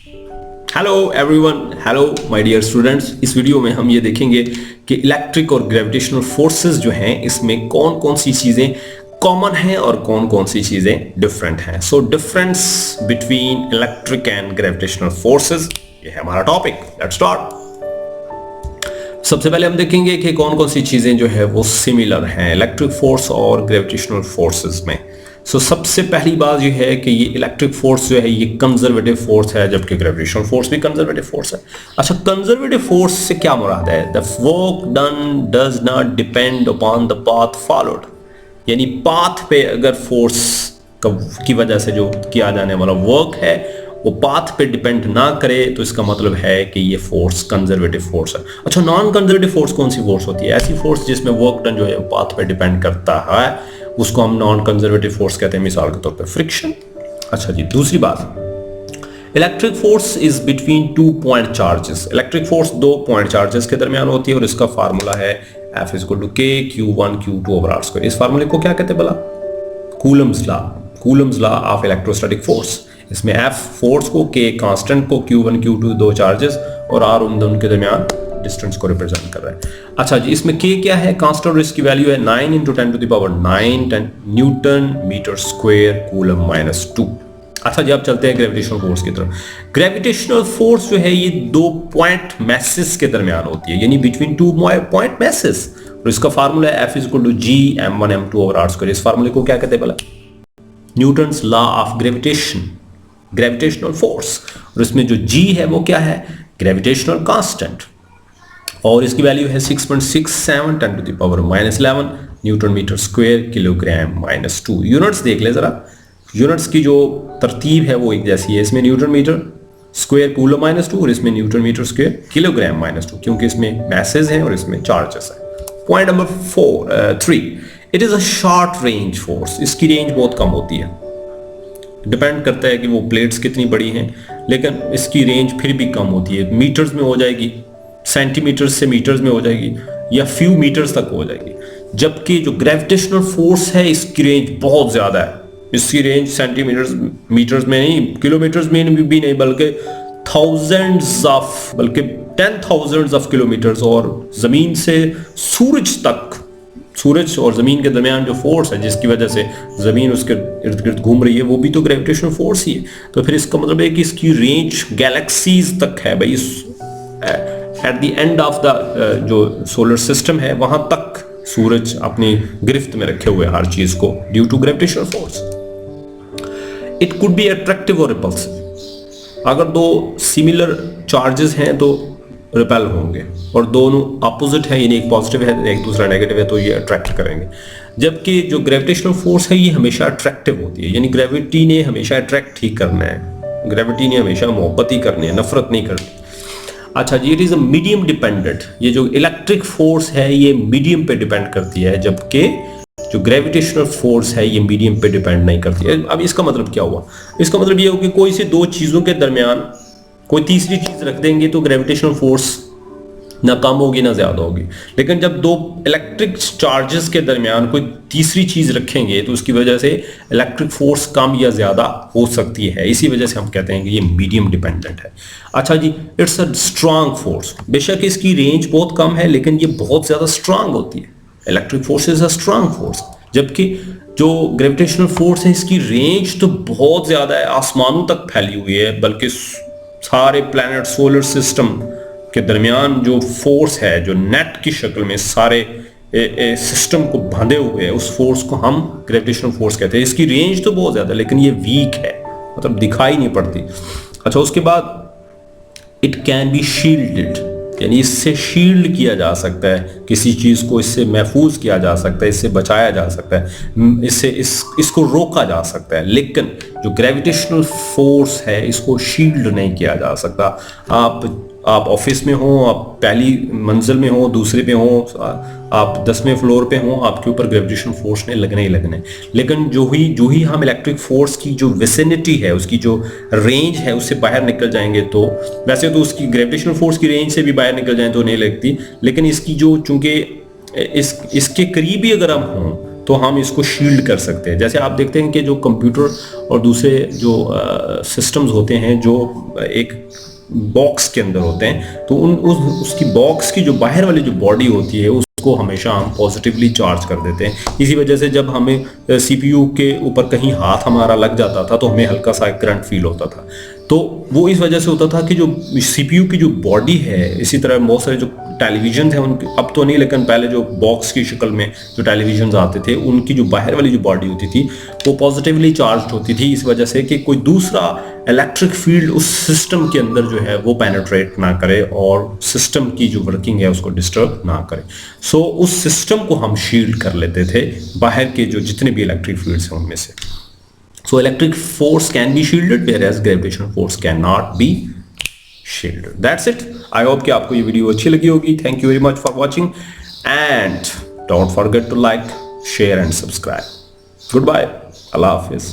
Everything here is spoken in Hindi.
Hello everyone, hello my dear students. इस वीडियो में हम ये देखेंगे कि इलेक्ट्रिक और ग्रेविटेशनल फोर्सेस जो हैं इसमें कौन कौन सी चीज़ें कॉमन हैं और कौन कौन सी चीज़ें डिफरेंट हैं। So difference between electric and gravitational forces, ये है हमारा टॉपिक। Let's start. सबसे पहले हम देखेंगे कि कौन कौन सी चीज़ें जो है वो सिमिलर हैं इलेक्ट्रिक फोर्स और ग्रेविटेशनल फोर्सेस में। सबसे पहली बात ये है कि ये इलेक्ट्रिक फोर्स जो है ये कंजर्वेटिव फोर्स है, जबकि ग्रेविटेशनल फोर्स भी कंजर्वेटिव फोर्स है। अच्छा, कंजर्वेटिव फोर्स से क्या मुराद है? The work done does not depend upon the path followed, यानी पाथ पे अगर फोर्स की वजह से जो किया जाने वाला वर्क है वो पाथ पे डिपेंड ना करे, तो इसका मतलब है कि ये फोर्स कंजर्वेटिव फोर्स है। अच्छा, नॉन कंजर्वेटिव फोर्स कौन सी फोर्स होती है? ऐसी फोर्स जिसमें वर्क डन जो है वो पाथ पे डिपेंड करता है, उसको हम नॉन कंजर्वेटिव फोर्स कहते हैं। मिसाल के तौर पे फ्रिक्शन। अच्छा जी, दूसरी बात, electric force is between 2 point charges. Electric force 2 point charges के दरमियान होती है और इसका फार्मूला है F = K Q1 Q2/r²। इस फार्मूले को क्या कहते हैं भला? Coulomb's law of electrostatic force. इसमें F फोर्स को, K कांस्टेंट को, Q1 Q2 दो चार्जेस और R उनके दरमियान डिस्टेंस को रिप्रेजेंट कर रहा है। अच्छा जी, इसमें K क्या है? कांस्टेंट और इसकी वैल्यू है 9 × 10⁹ न्यूटन मीटर स्क्वायर कूलम -2। अच्छा जी, अब चलते हैं ग्रेविटेशनल फोर्स की तरफ। ग्रेविटेशनल फोर्स जो है ये 2 पॉइंट मैसेस के दरमियान होती है, यानी बिटवीन 2 पॉइंट मैसेस, और इसका फार्मूला है F = G m1m2/r²। इस फार्मूले को क्या कहते हैं भला? Newton's law of gravitational force. और इसमें जो G है वो क्या है? ग्रेविटेशनल कांस्टेंट, और इसकी वैल्यू है 6.67 10⁻11 newton metre square kilogram -2। Units देख ले जरा, यूनिट्स की जो तरतीब है वो एक जैसी है। इसमें न्यूटन मीटर स्क्वायर कूलम -2 और इसमें न्यूटन मीटर स्क्वायर किलोग्राम -2, क्योंकि इसमें मैसेज हैं और इसमें चार्जेस हैं। Point number 3, it is a short range force. इसकी रेंज बहुत कम होती है, डिपेंड करता है कि वो प्लेट्स कितनी बड़ी हैं, लेकिन इसकी रेंज फिर भी कम होती है। मीटर्स में हो जाएगी, सेंटीमीटर्स से मीटर्स में हो जाएगी, या फ्यू मीटर्स तक हो जाएगी। जबकि जो ग्रेविटेशनल फोर्स है इसकी रेंज बहुत ज्यादा है। इसकी रेंज सेंटीमीटर्स मीटर्स में नहीं, किलोमीटर्स में भी नहीं, बल्कि थाउजेंड्स ऑफ, बल्कि 10,000 ऑफ किलोमीटर्स। और जमीन से सूरज तक, सूरज और जमीन के दरमियान जो फोर्स है जिसकी वजह से जमीन उसके इर्द गिर्द घूम रही है, वो भी तो ग्रेविटेशनल फोर्स ही है। तो फिर इसका मतलब है कि इसकी रेंज गैलेक्सीज तक है भाई। At the end of the जो सोलर सिस्टम है वहां तक सूरज अपनी गिरफ्त में रखे हुए हर चीज को, due to gravitational force. It could be attractive और रिपल्सिव। अगर दो सिमिलर चार्जेस हैं तो रिपेल होंगे, और दोनों अपोजिट है, यानी एक पॉजिटिव है एक दूसरा नेगेटिव है, तो ये अट्रैक्ट करेंगे। जबकि जो ग्रेविटेशनल फोर्स है ये हमेशा अट्रैक्टिव होती है, यानी ग्रेविटी ने हमेशा अट्रैक्ट ही करना है, ग्रेविटी ने हमेशा मोहब्बत ही करनी है, नफरत नहीं करनी। अच्छा जी, it is a medium dependent. ये जो इलेक्ट्रिक फोर्स है ये मीडियम पे डिपेंड करती है, जबकि जो ग्रेविटेशनल फोर्स है ये मीडियम पे डिपेंड नहीं करती है। अब इसका मतलब क्या हुआ? इसका मतलब ये हो कि कोई से दो चीजों के दरमियान कोई तीसरी चीज रख देंगे तो ग्रेविटेशनल फोर्स ना कम होगी ना ज्यादा होगी। लेकिन जब दो इलेक्ट्रिक चार्जेस के दरमियान कोई तीसरी चीज रखेंगे तो उसकी वजह से इलेक्ट्रिक फोर्स कम या ज्यादा हो सकती है। इसी वजह से हम कहते हैं कि ये मीडियम डिपेंडेंट है। अच्छा जी, इट्स अ स्ट्रांग फोर्स। बेशक इसकी रेंज बहुत कम है लेकिन ये बहुत ज्यादा स्ट्रांग होती है। Electric force is a strong force, जबकि जो ग्रेविटेशनल फोर्स है इसकी रेंज तो बहुत ज्यादा है, आसमानों तक फैली हुई है, बल्कि सारे प्लैनेट सोलर सिस्टम के दरमियान जो फोर्स है, जो नेट की शक्ल में सारे सिस्टम को बांधे हुए है, उस फोर्स को हम ग्रेविटेशनल फोर्स कहते हैं। इसकी रेंज तो बहुत ज्यादा लेकिन ये वीक है, मतलब दिखाई नहीं पड़ती। अच्छा, उसके बाद इट कैन बी शील्डेड, यानी इससे शील्ड किया जा सकता है, किसी चीज को इससे महफूज किया जा सकता है, इससे बचाया जा सकता है, इसको रोका जा सकता है। लेकिन जो ग्रेविटेशनल फोर्स है इसको शील्ड नहीं किया जा सकता। आप ऑफिस में हो, आप पहली मंजिल में हो, दूसरे पे हो, आप 10वें फ्लोर पे हो, आपके ऊपर ग्रेविटेशनल फोर्स ने लगने ही लगने। लेकिन जो ही हम इलेक्ट्रिक फोर्स की जो विसिनिटी है, उसकी जो रेंज है, उससे बाहर निकल जाएंगे तो, वैसे तो उसकी ग्रेविटेशनल फोर्स की रेंज से भी बाहर निकल जाए तो नहीं लगती, लेकिन इसकी जो, चूंकि इसके करीब ही अगर हम हों तो हम इसको शील्ड कर सकते हैं। जैसे आप देखते हैं कि जो कंप्यूटर और दूसरे जो सिस्टम्स होते हैं जो एक बॉक्स के अंदर होते हैं, तो उसकी बॉक्स की जो बाहर वाली जो बॉडी होती है उसको हमेशा हम पॉजिटिवली चार्ज कर देते हैं। इसी वजह से जब हमें सीपीयू के ऊपर कहीं हाथ हमारा लग जाता था तो हमें हल्का सा करंट फील होता था। तो वो इस वजह से होता था कि जो सीपीयू की जो बॉडी है, इसी तरह बहुत सारे जो टेलीविजन है उनके, अब तो नहीं लेकिन पहले जो बॉक्स की शक्ल में जो टेलीविजन आते थे उनकी जो बाहर वाली जो बॉडी होती थी वो पॉजिटिवली चार्ज होती थी, इस वजह से कि कोई दूसरा इलेक्ट्रिक फील्ड उस सिस्टम के अंदर जो है वो पेनिट्रेट ना करे और सिस्टम की जो वर्किंग है उसको डिस्टर्ब ना करे। सो उस सिस्टम को हम शील्ड कर लेते थे बाहर के जो जितने भी इलेक्ट्रिक फील्ड्स हैं उनमें से। So electric force can be shielded whereas gravitational force cannot be shielded. That's it. I hope कि आपको ये वीडियो अच्छी लगी होगी. Thank you very much for watching and don't forget to like, share and subscribe. Goodbye. Allah Hafiz.